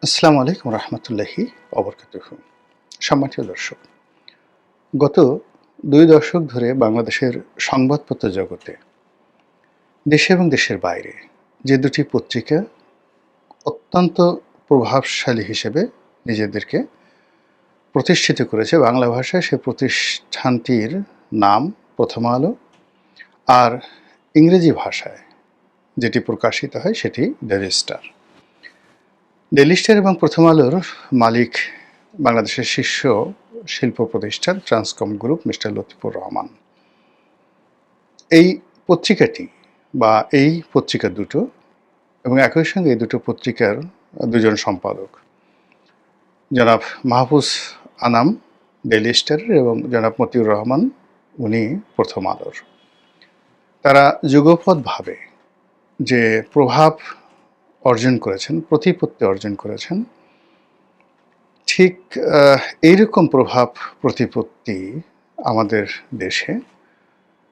আসসালামু আলাইকুম রহমতুল্লাহি অবরকাতুহু। সম্মানিত দর্শক, গত ২ দশক ধরে বাংলাদেশের সংবাদপত্র জগতে দেশে এবং দেশের বাইরে যে দুটি পত্রিকা অত্যন্ত প্রভাবশালী হিসেবে নিজেদেরকে প্রতিষ্ঠিত করেছে বাংলা ভাষায়, সে প্রতিষ্ঠানটির নাম প্রথম আলো, আর ইংরেজি ভাষায় যেটি প্রকাশিত হয় সেটি ডেইলি স্টার। ডেইলি স্টার এবং প্রথম আলোর মালিক বাংলাদেশের শীর্ষ শিল্প প্রতিষ্ঠান ট্রান্সকম গ্রুপ মিস্টার লতিফুর রহমান। এই পত্রিকাটি বা এই পত্রিকা দুটো এবং একই সঙ্গে এই দুটো পত্রিকার দুজন সম্পাদক, জনাব মাহফুজ আনাম ডেইলি স্টারের এবং জনাব মতিউর রহমান উনি প্রথম আলোর, তারা যুগপৎভাবে যে প্রভাব অর্জন করেছেন, প্রতিপত্তি অর্জন করেছেন, ঠিক এইরকম প্রভাব প্রতিপত্তি আমাদের দেশে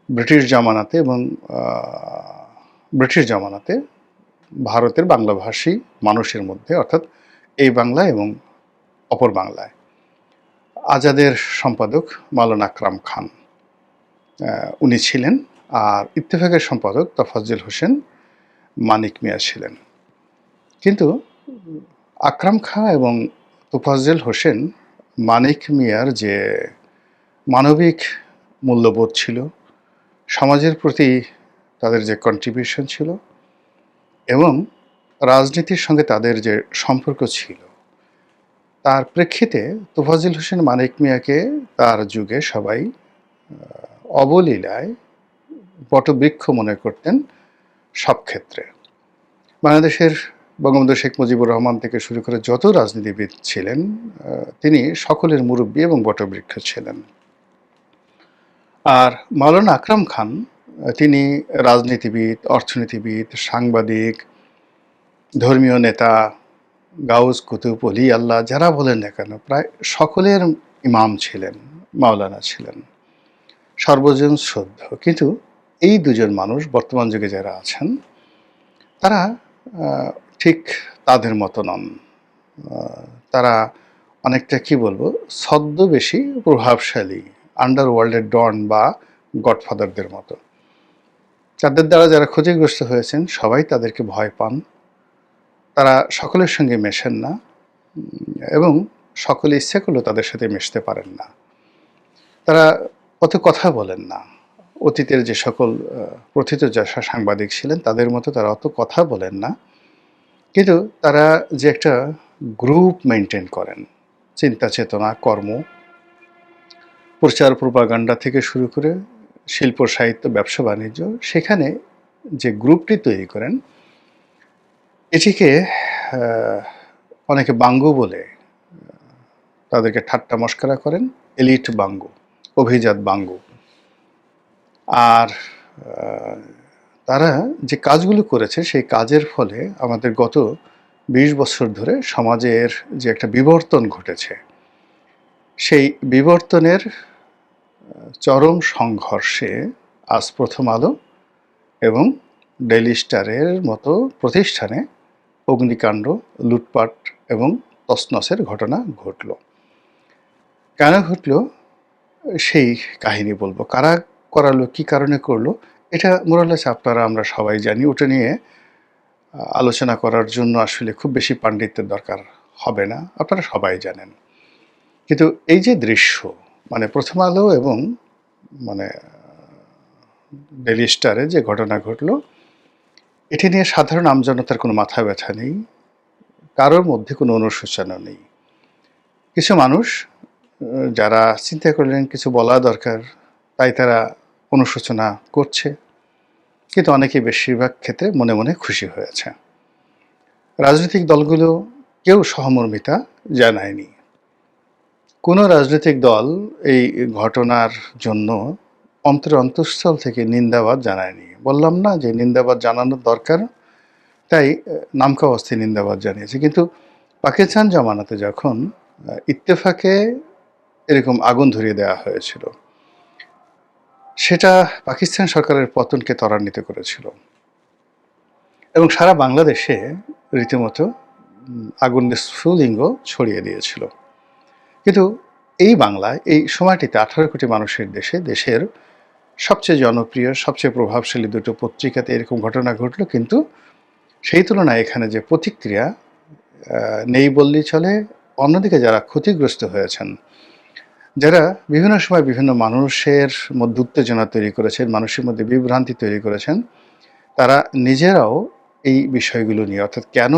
ব্রিটিশ জামানাতে এবং ব্রিটিশ জামানাতে ভারতের বাংলাভাষী মানুষের মধ্যে, অর্থাৎ এই বাংলা এবং অপর বাংলায় আজাদের সম্পাদক মাওলানা আকরাম খান উনি ছিলেন, আর ইত্তেফাকের সম্পাদক তোফাজ্জল হোসেন মানিক মিয়া ছিলেন। কিন্তু আকরাম খাঁ এবং তোফাজ্জল হোসেন মানিক মিয়ার যে মানবিক মূল্যবোধ ছিল, সমাজের প্রতি তাদের যে কন্ট্রিবিউশন ছিল এবং রাজনীতির সঙ্গে তাদের যে সম্পর্ক ছিল, তার প্রেক্ষিতে তোফাজ্জল হোসেন মানিক মিয়াকে তার যুগে সবাই অবলীলায় বটবৃক্ষ মনে করতেন সব ক্ষেত্রে। বাংলাদেশের বঙ্গবন্ধু শেখ মুজিবুর রহমান থেকে শুরু করে যত রাজনীতিবিদ ছিলেন, তিনি সকলের মুরব্বী এবং বটবৃক্ষ ছিলেন। আর মাওলানা আকরাম খান তিনি রাজনীতিবিদ, অর্থনীতিবিদ, সাংবাদিক, ধর্মীয় নেতা, গাউস, কুতুব, অলি আল্লাহ যারা বলেন না কেন, প্রায় সকলের ইমাম ছিলেন, মাওলানা ছিলেন, সর্বজন শ্রদ্ধ। কিন্তু এই দুজন মানুষ বর্তমান যুগে যারা আছেন তারা ঠিক তাদের মতো নন। তারা অনেকটা কি বলবো, ছদ্মবেশী প্রভাবশালী আন্ডারওয়ার্ল্ডের ডন বা গডফাদারদের মতো। তাদের দ্বারা যারা ক্ষতিগ্রস্ত হয়েছেন সবাই তাদেরকে ভয় পান, তারা সকলের সঙ্গে মেশেন না এবং সকলে ইচ্ছে করলেও তাদের সাথে মিশতে পারেন না। তারা অত কথা বলেন না। অতীতের যে সকল প্রথিতযশা সাংবাদিক ছিলেন তাদের মতো তারা অত কথা বলেন না, কিন্তু তারা যে একটা গ্রুপ মেনটেন করেন, চিন্তা চেতনা, কর্ম, প্রচার প্রপাগান্ডা থেকে শুরু করে শিল্প সাহিত্য, ব্যবসা বাণিজ্য, সেখানে যে গ্রুপটি তৈরি করেন এটিকে অনেকে বাঙ্গু বলে তাদেরকে ঠাট্টা মস্করা করেন, এলিট বাঙ্গু, অভিজাত বাঙ্গু। আর তারা যে কাজগুলো করেছে সেই কাজের ফলে আমাদের গত ২০ বছর ধরে সমাজের যে একটা বিবর্তন ঘটেছে, সেই বিবর্তনের চরম সংঘর্ষে আজ প্রথম আলো এবং ডেইলি স্টারের মতো প্রতিষ্ঠানে অগ্নিকাণ্ড, লুটপাট এবং তছনছের ঘটনা ঘটল। কেন ঘটল সেই কাহিনী বলবো। কারা করালো, কী কারণে করলো, এটা মোরালেস আপনারা আমরা সবাই জানি। ওটা নিয়ে আলোচনা করার জন্য আসলে খুব বেশি পাণ্ডিত্যের দরকার হবে না, আপনারা সবাই জানেন। কিন্তু এই যে দৃশ্য, মানে প্রথম আলো এবং মানে ডেইলি স্টারে যে ঘটনা ঘটল, এটি নিয়ে সাধারণ আমজনতার কোনো মাথা ব্যথা নেই, কারোর মধ্যে কোনো অনুশোচনা নেই। কিছু মানুষ যারা চিন্তা করলেন কিছু বলা দরকার, তাই তারা অনুশোচনা করছে, কিন্তু অনেকে বেশিরভাগ ক্ষেত্রে মনে মনে খুশি হয়েছে। রাজনৈতিক দলগুলো কেউ সহমর্মিতা জানায়নি। কোনো রাজনৈতিক দল এই ঘটনার জন্য অন্তঃস্থল থেকে নিন্দাবাদ জানায়নি। বললাম না যে নিন্দাবাদ জানানোর দরকার, তাই নামকা অবস্থায় নিন্দাবাদ জানিয়েছে। কিন্তু পাকিস্তান জামানাতে যখন ইত্তেফাকে এরকম আগুন ধরিয়ে দেওয়া হয়েছিল, সেটা পাকিস্তান সরকারের পতনকে ত্বরান্বিত করেছিল এবং সারা বাংলাদেশে রীতিমতো আগুনের স্ফুলিঙ্গ ছড়িয়ে দিয়েছিল। কিন্তু এই বাংলায় এই সময়টিতে 18 কোটি মানুষের দেশে দেশের সবচেয়ে জনপ্রিয়, সবচেয়ে প্রভাবশালী দুটো পত্রিকাতে এরকম ঘটনা ঘটল, কিন্তু সেই তুলনায় এখানে যে প্রতিক্রিয়া নেই বললেই চলে। অন্যদিকে যারা ক্ষতিগ্রস্ত হয়েছেন, যারা বিভিন্ন সময় বিভিন্ন মানুষের মধ্যে উত্তেজনা তৈরি করেছেন, মানুষের মধ্যে বিভ্রান্তি তৈরি করেছেন, তারা নিজেরাও এই বিষয়গুলো নিয়ে, অর্থাৎ কেন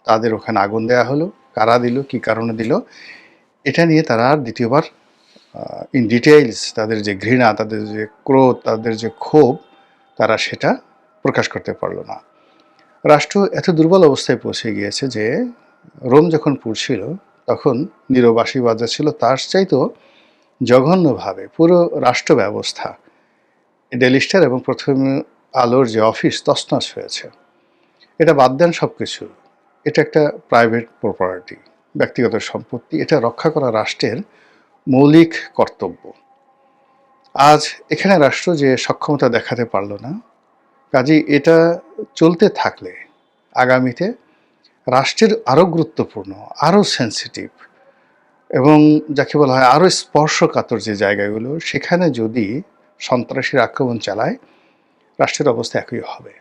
তাদের ওখানে আগুন দেয়া হলো, কারা দিল, কী কারণে দিল, এটা নিয়ে তারা আর দ্বিতীয়বার ইন ডিটেইলস তাদের যে ঘৃণা, তাদের যে ক্রোধ, তাদের যে ক্ষোভ, তারা সেটা প্রকাশ করতে পারল না। রাষ্ট্র এত দুর্বল অবস্থায় পৌঁছে গিয়েছে যে রোম যখন পুড়ছিল তখন নীরব বাঁশি বাজাচ্ছিল, তার চাইতেও জঘন্যভাবে পুরো রাষ্ট্র ব্যবস্থা, ডেইলি স্টার এবং প্রথম আলোর যে অফিস তছনছ হয়েছে। এটা বাদ দেন সব কিছু, এটা একটা প্রাইভেট প্রপার্টি, ব্যক্তিগত সম্পত্তি, এটা রক্ষা করা রাষ্ট্রের মৌলিক কর্তব্য। আজ এখানে রাষ্ট্র যে সক্ষমতা দেখাতে পারল না, কাজেই এটা চলতে থাকলে আগামীতে রাষ্ট্রের আরও গুরুত্বপূর্ণ, আরও সেন্সিটিভ এবং যাকে বলা হয় আরও স্পর্শকাতর যে জায়গাগুলো, সেখানে যদি সন্ত্রাসীর আক্রমণ চালায়, রাষ্ট্রের অবস্থা একই হবে।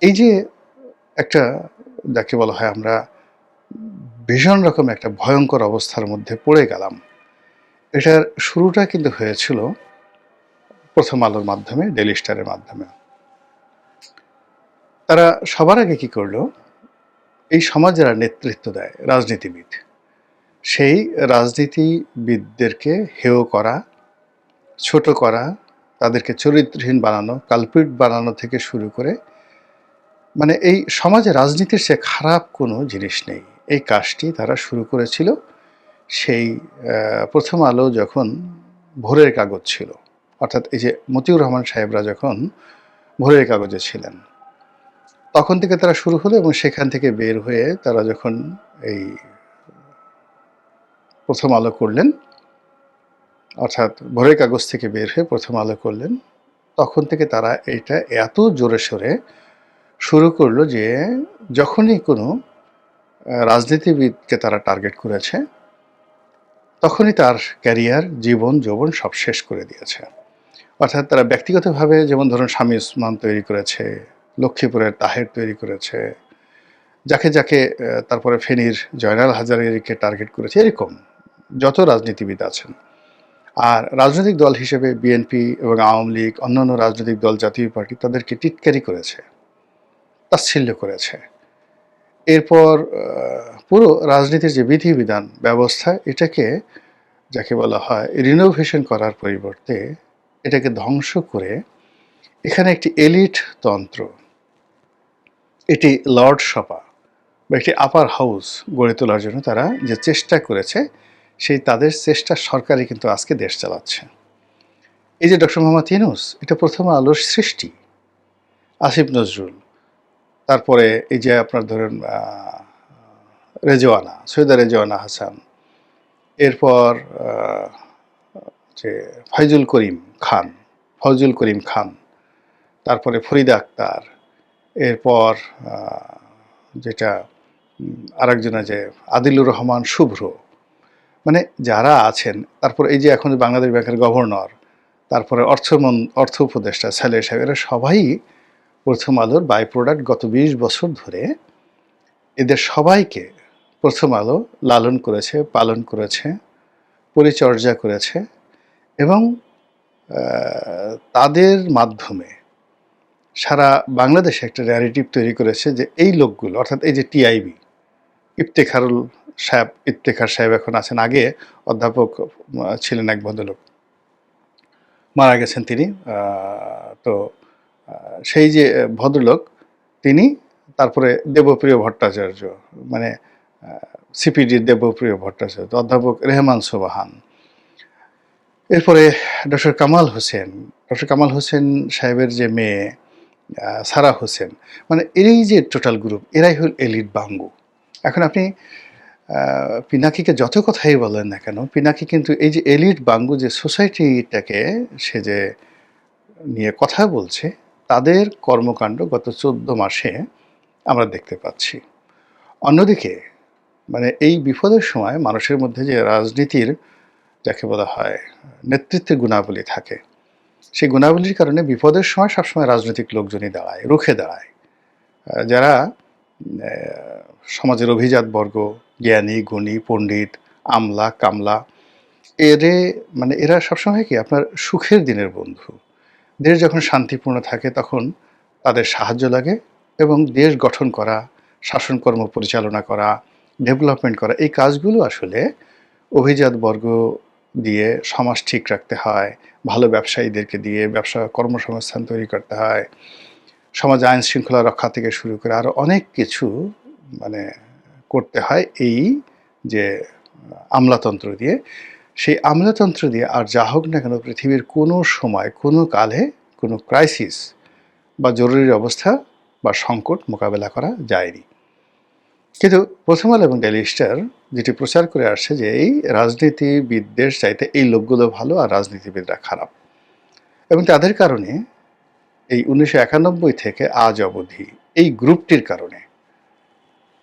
এই যে একটা যাকে বলা হয় আমরা ভীষণ রকম একটা ভয়ঙ্কর অবস্থার মধ্যে পড়ে গেলাম, এটার শুরুটা কিন্তু হয়েছিল প্রথম আলোর মাধ্যমে, ডেইলি স্টারের মাধ্যমে। তারা সবার আগে কি করলো, এই সমাজ যারা নেতৃত্ব দেয়, রাজনীতিবিদ, সেই রাজনীতিবিদদেরকে হেয় করা, ছোট করা, তাদেরকে চরিত্রহীন বানানো, কালপিট বানানো থেকে শুরু করে, মানে এই সমাজে রাজনীতির সে খারাপ কোনো জিনিস নেই, এই কাজটি তারা শুরু করেছিল সেই প্রথম আলো যখন ভোরের কাগজ ছিল, অর্থাৎ এই যে মতিউর রহমান সাহেবরা যখন ভোরের কাগজে ছিলেন, তখন থেকে তারা শুরু হলো এবং সেখান থেকে বের হয়ে তারা যখন এই প্রথম আলো করলেন, অর্থাৎ ভোরের কাগজ থেকে বের হয়ে প্রথম আলো করলেন, তখন থেকে তারা এটা এত জোরে সোরে শুরু করলো যে যখনই কোনো রাজনীতিবিদকে তারা টার্গেট করেছে, তখনই তার ক্যারিয়ার, জীবন যৌবন সব শেষ করে দিয়েছে। অর্থাৎ তারা ব্যক্তিগতভাবে যেমন ধরুন স্বামী উসমান তৈরি করেছে, লক্ষ্মীপুরের তাহের তৈরি করেছে, যাকে যাকে তারপরে ফেনীর জয়নাল হাজারীকে টার্গেট করেছে, এরকম যত রাজনীতিবিদ আছেন। আর রাজনৈতিক দল হিসেবে বিএনপি এবং আওয়ামী লীগ, অন্যান্য রাজনৈতিক দল, জাতীয় পার্টি তাদেরকে টিটকারি করেছে, তাচ্ছিল্য করেছে। এরপর পুরো রাজনীতির যে বিধিবিধান ব্যবস্থা, এটাকে যাকে বলা হয় রিনোভেশন করার পরিবর্তে এটাকে ধ্বংস করে এখানে একটি এলিট তন্ত্র, এটি লর্ড সভা বা একটি আপার হাউস গড়ে তোলার জন্য তারা যে চেষ্টা করেছে, সেই তাদের চেষ্টা সরকারই কিন্তু আজকে দেশ চালাচ্ছে। এই যে ডক্টর মোহাম্মদ ইউনূস, এটা প্রথম আলোর সৃষ্টি, আসিফ নজরুল, তারপরে এই যে আপনার ধরেন রেজওয়ানা, সৈয়দা রেজওয়ানা হাসান, এরপর যে ফয়জুল করিম খান, তারপরে ফরিদা আক্তার, এরপর যেটা আরেকজন আছে আদিলুর রহমান শুভ্র, মানে যারা আছেন, তারপর এই যে এখন বাংলাদেশ ব্যাংকের গভর্নর, তারপরে অর্থ উপদেষ্টা সালেহ সাহেব, এরা সবাই প্রথম আলোর বাই প্রোডাক্ট। গত 20 বছর ধরে এদের সবাইকে প্রথম আলো লালন করেছে, পালন করেছে, পরিচর্যা করেছে এবং তাদের মাধ্যমে সারা বাংলাদেশে একটা ন্যারেটিভ তৈরি করেছে যে এই লোকগুলো, অর্থাৎ এই যে টিআইবি, ইফতেখার সাহেব এখন আছেন, আগে অধ্যাপক ছিলেন এক ভদ্রলোক, মারা গেছেন তিনি, তো সেই যে ভদ্রলোক তিনি, তারপরে দেবপ্রিয় ভট্টাচার্য, মানে সিপিডির দেবপ্রিয় ভট্টাচার্য, অধ্যাপক রেহমান সোবাহান, এরপরে ডক্টর কামাল হোসেন সাহেবের যে মেয়ে সারা হোসেন, মানে এই যে টোটাল গ্রুপ, এরাই হল এলিট বাঙ্গু। এখন আপনি পিনাকিকে যত কথাই বলেন না কেন, পিনাকি কিন্তু এই যে এলিট বাঙ্গু যে সোসাইটিটাকে সে যে নিয়ে কথা বলছে, তাদের কর্মকাণ্ড গত 14 মাসে আমরা দেখতে পাচ্ছি। অন্যদিকে মানে এই বিপদের সময় মানুষের মধ্যে যে রাজনীতির যাকে বলা হয় নেতৃত্বের গুণাবলী থাকে, সেই গুণাবলীর কারণে বিপদের সময় সবসময় রাজনৈতিক লোকজনই দাঁড়ায়, রুখে দাঁড়ায়। যারা সমাজের অভিজাত বর্গ, জ্ঞানী, গুণী, পণ্ডিত, আমলা, কামলা, এরে মানে এরা সবসময় কি আপনার সুখের দিনের বন্ধু। দেশ যখন শান্তিপূর্ণ থাকে তখন তাদের সাহায্য লাগে এবং দেশ গঠন করা, শাসনকর্ম পরিচালনা করা, ডেভেলপমেন্ট করা এই কাজগুলো আসলে অভিজাত বর্গ দিয়ে সমাজ ঠিক রাখতে হয়, ভালো ব্যবসায়ীদেরকে দিয়ে ব্যবসা কর্মসংস্থান তৈরি করতে হয়, সমাজ আইন শৃঙ্খলা রক্ষা থেকে শুরু করে আরও অনেক কিছু মানে করতে হয় এই যে আমলাতন্ত্র দিয়ে। সেই আমলাতন্ত্র দিয়ে আর যা হোক না কেন পৃথিবীর কোনো সময় কোনো কালে কোনো ক্রাইসিস বা জরুরি অবস্থা বা সংকট মোকাবেলা করা যায়নি। কিন্তু প্রথম আলো এবং ডেইলি স্টার যেটি প্রচার করে আসছে যে এই রাজনীতিবিদদের চাইতে এই লোকগুলো ভালো আর রাজনীতিবিদরা খারাপ, এবং তাদের কারণে এই 1991 থেকে আজ অবধি এই গ্রুপটির কারণে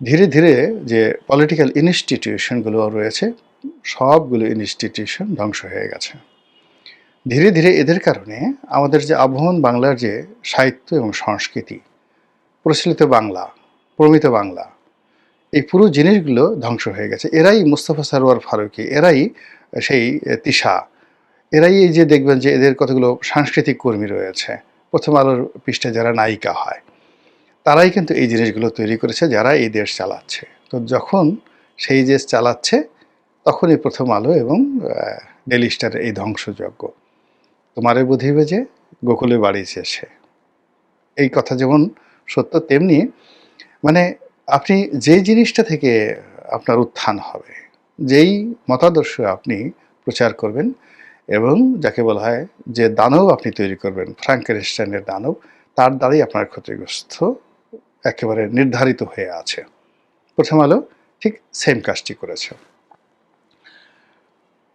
ধীরে ধীরে যে পলিটিক্যাল ইনস্টিটিউশনগুলো রয়েছে সবগুলো ইনস্টিটিউশন ধ্বংস হয়ে গেছে। ধীরে ধীরে এদের কারণে আমাদের যে আবহমান বাংলার যে সাহিত্য এবং সংস্কৃতি, প্রচলিত বাংলা, প্রমিত বাংলা, এই পুরো জিনিসগুলো ধ্বংস হয়ে গেছে। এরাই মুস্তফা সরোয়ার ফারুকী, এরাই সেই তিশা, এরাই এই যে দেখবেন যে এদের কতগুলো সাংস্কৃতিক কর্মী রয়েছে প্রথম আলোর পৃষ্ঠে যারা নায়িকা হয়, তারাই কিন্তু এই জিনিসগুলো তৈরি করেছে যারা এই দেশ চালাচ্ছে। তো যখন সেই দেশ চালাচ্ছে তখনই প্রথম আলো এবং ডেইলি স্টারের এই ধ্বংসযজ্ঞ। তোমারে বুঝিবে যে গোকুলে বাড়িছে সে, এই কথা যেমন সত্য তেমনি মানে আপনি যেই জিনিসটা থেকে আপনার উত্থান হবে, যেই মতাদর্শ আপনি প্রচার করবেন এবং যাকে বলা হয় যে দানব আপনি তৈরি করবেন, ফ্রাঙ্কেনস্টাইনের দানব, তার দ্বারাই আপনার ক্ষতিগ্রস্ত একেবারে নির্ধারিত হয়ে আছে। প্রথম আলো ঠিক সেম কাজটি করেছে।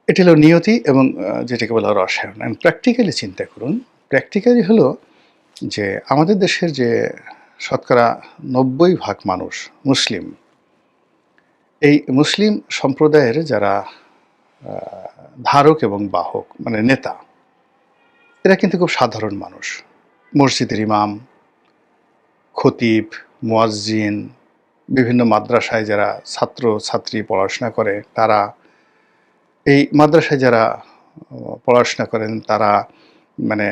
এটি হলো নিয়তি এবং যেটাকে বলা হয় রসায়ন। অ্যান্ড প্র্যাকটিক্যালি চিন্তা করুন, প্র্যাকটিক্যালি হলো যে আমাদের দেশের যে শতকরা 90% মানুষ মুসলিম, এই মুসলিম সম্প্রদায়ের যারা ধারক এবং বাহক মানে নেতা, এরা কিন্তু খুব সাধারণ মানুষ। মসজিদের ইমাম, খতিব, মুয়াজ্জিন, বিভিন্ন মাদ্রাসায় যারা ছাত্র ছাত্রী পড়াশোনা করে তারা, এই মাদ্রাসায় যারা পড়াশোনা করেন তারা মানে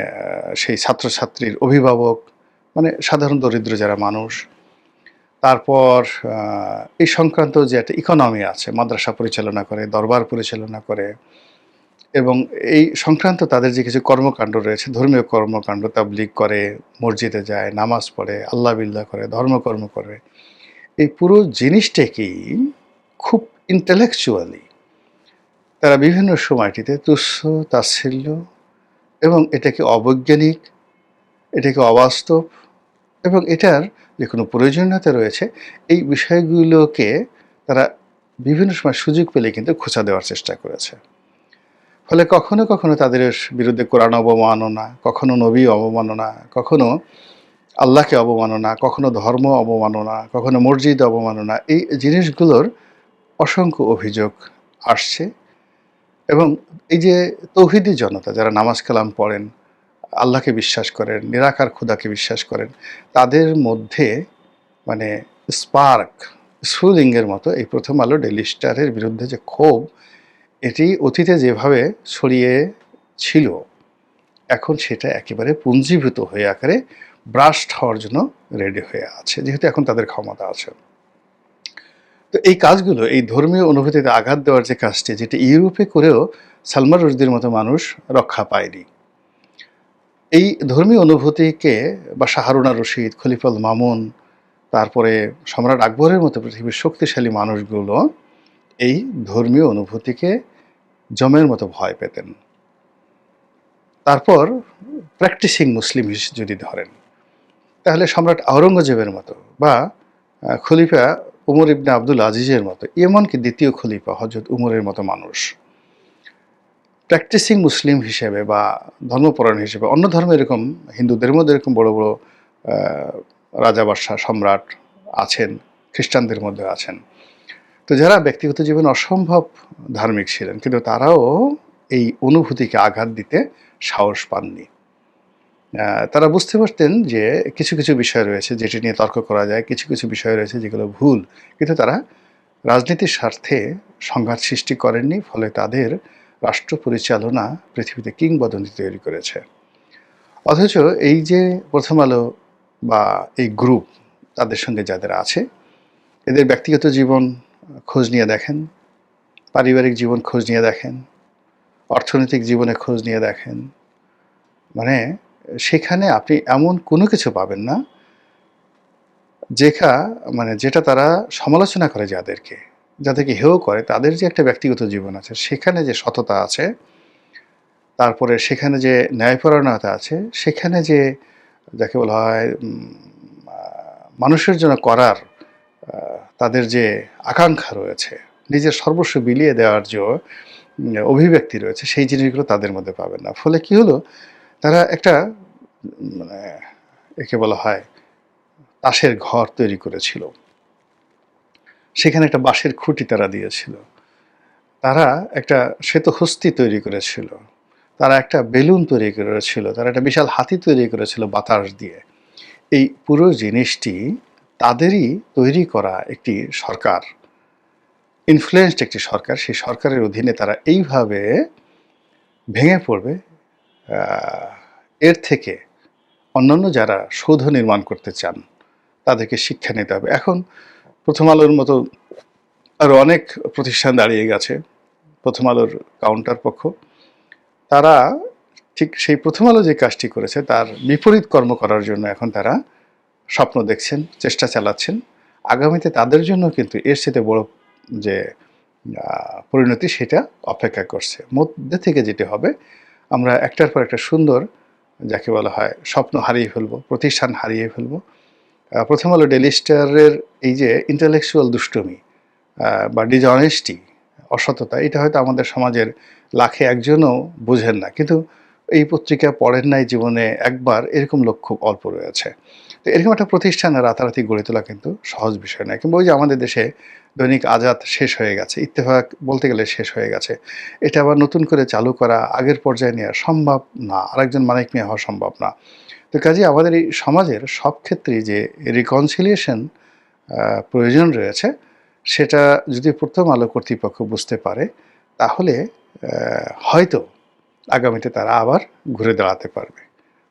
সেই ছাত্রছাত্রীর অভিভাবক, মানে সাধারণ দরিদ্র যারা মানুষ। তারপর এই সংক্রান্ত যে একটা ইকোনমি আছে, মাদ্রাসা পরিচালনা করে, দরবার পরিচালনা করে, এবং এই সংক্রান্ত তাদের যে কিছু কর্মকাণ্ড রয়েছে, ধর্মীয় কর্মকাণ্ড, তাবলীগ করে, মসজিদে যায়, নামাজ পড়ে, আল্লাহ বিল্লাহ করে, ধর্মকর্ম করে, এই পুরো জিনিসটাকেই খুব ইন্টেলেকচুয়ালি তারা বিভিন্ন সময়টিতে তুচ্ছ তাচ্ছিল্য এবং এটাকে অবৈজ্ঞানিক, এটাকে অবাস্তব এবং এটার যে কোনো প্রয়োজনীয়তা রয়েছে এই বিষয়গুলোকে তারা বিভিন্ন সময় সুযোগ পেলে কিন্তু খোঁচা দেওয়ার চেষ্টা করেছে। ফলে কখনো কখনো তাদের বিরুদ্ধে কোরআন অবমাননা, কখনো নবী অবমাননা, কখনো আল্লাহকে অবমাননা, কখনো ধর্ম অবমাননা, কখনো মসজিদ অবমাননা, এই জিনিসগুলোর অসংখ্য অভিযোগ আসছে। এবং এই যে তৌহিদি জনতা যারা নামাজ কালাম পড়েন, আল্লাহকে বিশ্বাস করেন, নিরাকার খোদাকে বিশ্বাস করেন, তাদের মধ্যে মানে স্পার্ক স্ফুলিঙ্গের মতো এই প্রথম আলো ডেইলি স্টারের বিরুদ্ধে যে ক্ষোভ, এটি অতীতে যেভাবে ছড়িয়ে ছিল এখন সেটা একেবারে পুঞ্জীভূত হয়ে আকারে ব্রাস্ট হওয়ার জন্য রেডি হয়ে আছে, যেহেতু এখন তাদের ক্ষমতা আছে। তো এই কাজগুলো, এই ধর্মীয় অনুভূতিতে আঘাত দেওয়ার যে কাজটি, যেটা ইউরোপে করেও সালমান রুশদির মতো মানুষ রক্ষা পায়নি, এই ধর্মীয় অনুভূতিকে বা শাহরুনা রশিদ, খলিফুল মামুন, তারপরে সম্রাট আকবরের মতো পৃথিবীর শক্তিশালী মানুষগুলো এই ধর্মীয় অনুভূতিকে জমের মতো ভয় পেতেন। তারপর প্র্যাকটিসিং মুসলিম যদি ধরেন, তাহলে সম্রাট আওরঙ্গজেবের মতো বা খলিফা উমর ইবনে আব্দুল আজিজের মতো, এমনকি দ্বিতীয় খলিফা হযরত উমরের মতো মানুষ প্র্যাকটিসিং মুসলিম হিসেবে বা ধর্মপরায়ণ হিসেবে, অন্য ধর্মে এরকম হিন্দুদের মধ্যে এরকম বড় বড় রাজা বাদশাহ সম্রাট আছেন, খ্রিস্টানদের মধ্যে আছেন। তো যারা ব্যক্তিগত জীবনে অসম্ভব ধার্মিক ছিলেন, কিন্তু তারাও এই অনুভূতিকে আঘাত দিতে সাহস পাননি। তারা বুঝতে পারতেন যে কিছু, কিছু বিষয় রয়েছে যেটি নিয়ে তর্ক করা যায়, কিছু, কিছু বিষয় রয়েছে যেগুলো ভুল। কিন্তু তারা রাজনীতির স্বার্থে সংঘাত সৃষ্টি করেননি, ফলে তাদের রাষ্ট্র পরিচালনা পৃথিবীতে কিংবদন্তি তৈরি করেছে। অথচ এই যে প্রথম আলো বা এই গ্রুপ, তাদের সঙ্গে যাদের আছে, এদের ব্যক্তিগত জীবন খোঁজ নিয়ে দেখেন, পারিবারিক জীবন খোঁজ নিয়ে দেখেন, অর্থনৈতিক জীবনে খোঁজ নিয়ে দেখেন, মানে সেখানে আপনি এমন কোনো কিছু পাবেন না যেটা তারা সমালোচনা করে যাদেরকে হেয় করে, তাদের যে একটা ব্যক্তিগত জীবন আছে, সেখানে যে সততা আছে, তারপরে সেখানে যে ন্যায়পরায়ণতা আছে, সেখানে যে যাকে বলা হয় মানুষের জন্য করার তাদের যে আকাঙ্ক্ষা রয়েছে, নিজের সর্বস্ব বিলিয়ে দেওয়ার যে অভিব্যক্তি রয়েছে, সেই জিনিসগুলো তাদের মধ্যে পাবেন না। ফলে কি হলো, তারা একটা মানে একে বলা হয় তাসের ঘর তৈরি করেছিল, সেখানে একটা বাঁশের খুঁটি তারা দিয়েছিল, তারা একটা শ্বেতহস্তি তৈরি করেছিল, তারা একটা বেলুন তৈরি করেছিল, তারা একটা বিশাল হাতি তৈরি করেছিল বাতাস দিয়ে। এই পুরো জিনিসটি তাদেরই তৈরি করা একটি সরকার, ইনফ্লুয়েন্সড একটি সরকার। সেই সরকারের অধীনে তারা এইভাবে ভেঙে পড়বে, এর থেকে অন্যান্য যারা সৌধ নির্মাণ করতে চান তাদেরকে শিক্ষা নিতে হবে। এখন প্রথম আলোর মতো আরও অনেক প্রতিষ্ঠান দাঁড়িয়ে গেছে, প্রথম আলোর কাউন্টার পক্ষ, তারা ঠিক সেই প্রথম আলো যে কাজটি করেছে তার বিপরীত কর্ম করার জন্য এখন তারা স্বপ্ন দেখছেন, চেষ্টা চালাচ্ছেন। আগামীতে তাদের জন্য কিন্তু এর সাথে বড় যে পরিণতি, সেটা অপেক্ষা করছে। মধ্যে থেকে যেটি হবে, আমরা একটার পর একটা সুন্দর, যাকে বলা হয় স্বপ্ন হারিয়ে ফেলবো, প্রতিষ্ঠান হারিয়ে ফেলবো। প্রথম আলো ডেইলি স্টারের এই যে ইন্টেলেকচুয়াল দুষ্টুমি বা ডিসঅনেস্টি, অসততা, এটা হয়তো আমাদের সমাজের লাখে একজনও বুঝেন না, কিন্তু এই পত্রিকা পড়েন নাই জীবনে একবার, এরকম লোক খুব অল্প রয়েছে। তো এরকম একটা প্রতিষ্ঠান রাতারাতি গড়ে তোলা কিন্তু সহজ বিষয় নয়। কিংবা ওই যে আমাদের দেশে দৈনিক আজাদ শেষ হয়ে গেছে, ইত্তেফাক বলতে গেলে শেষ হয়ে গেছে, এটা আবার নতুন করে চালু করা, আগের পর্যায়ে নেওয়া সম্ভব না, আরেকজন মানিক মিয়া হওয়া সম্ভব না। তো কাজেই আমাদের এই সমাজের সব ক্ষেত্রেই যে রিকনসিলিয়েশন প্রয়োজন রয়েছে, সেটা যদি প্রথম আলো কর্তৃপক্ষ বুঝতে পারে, তাহলে হয়তো আগামীতে তারা আবার ঘুরে দাঁড়াতে পারবে।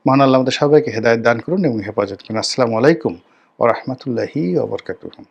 মহান আল্লাহ আমাদের সবাইকে হেদায়েত দান করুন এবং হেফাজত করুন। আসসালামু আলাইকুম ওয়া রাহমাতুল্লাহি ওয়া বারাকাতুহু।